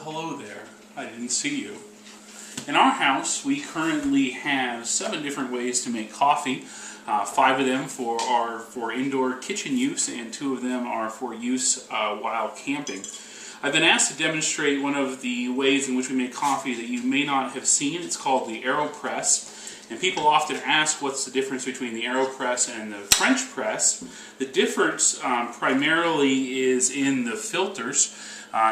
hello there. I didn't see you. In our house, we currently have 7 different ways to make coffee. 5 of them are for indoor kitchen use, and 2 of them are for use while camping. I've been asked to demonstrate one of the ways in which we make coffee that you may not have seen. It's called the AeroPress. And people often ask what's the difference between the AeroPress and the French press. The difference primarily is in the filters.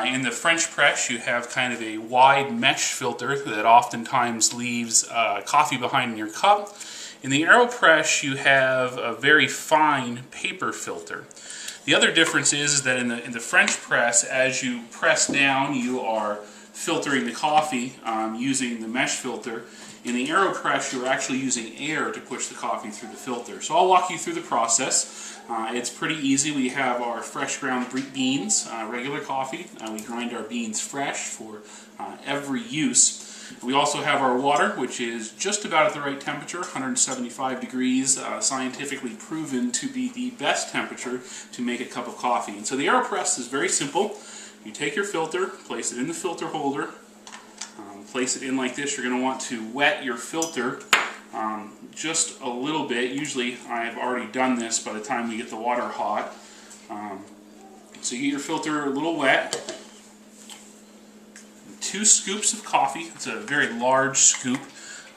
In the French press, you have kind of a wide mesh filter that oftentimes leaves coffee behind in your cup. In the AeroPress, you have a very fine paper filter. The other difference is that in the French press, as you press down, you are filtering the coffee using the mesh filter. In the AeroPress, you're actually using air to push the coffee through the filter. So I'll walk you through the process. It's pretty easy. We have our fresh ground beans, regular coffee. We grind our beans fresh for every use. We also have our water, which is just about at the right temperature, 175 degrees, scientifically proven to be the best temperature to make a cup of coffee. And so the AeroPress is very simple. You take your filter, place it in the filter holder, place it in like this. You're going to want to wet your filter just a little bit. Usually I've already done this by the time we get the water hot. So you get your filter a little wet. 2 scoops of coffee. It's a very large scoop.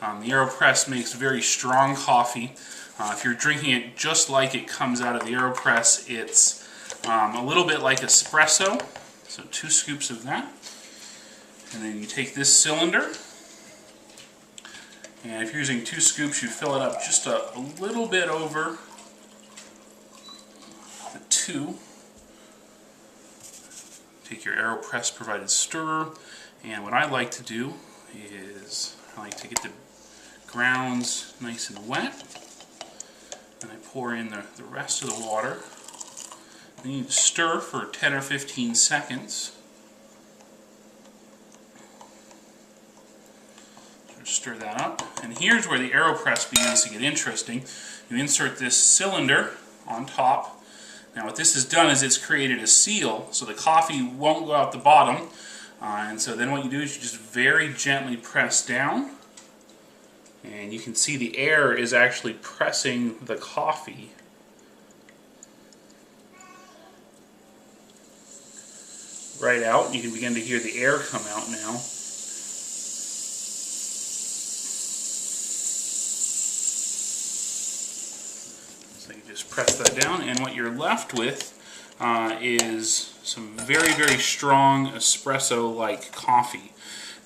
The AeroPress makes very strong coffee. If you're drinking it just like it comes out of the AeroPress, it's a little bit like espresso. So 2 scoops of that. And then you take this cylinder, and if you're using 2 scoops, you fill it up just a little bit over the 2. Take your AeroPress provided stirrer, and what I like to do is I like to get the grounds nice and wet, and I pour in the rest of the water. Then you stir for 10 or 15 seconds. Stir that up, and here's where the AeroPress begins to get interesting. You insert this cylinder on top. Now what this has done is it's created a seal so the coffee won't go out the bottom, and so then what you do is you just very gently press down, and you can see the air is actually pressing the coffee. Right out. You can begin to hear the air come out now. So you just press that down, and what you're left with is some very, very strong espresso-like coffee.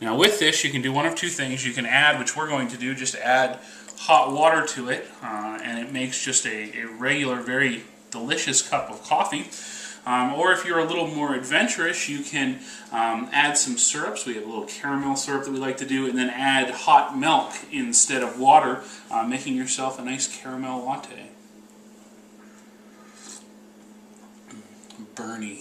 Now with this, you can do one of 2 things. You can add, which we're going to do, just add hot water to it, and it makes just a regular, very delicious cup of coffee. Or if you're a little more adventurous, you can add some syrups. We have a little caramel syrup that we like to do, and then add hot milk instead of water, making yourself a nice caramel latte. Bernie.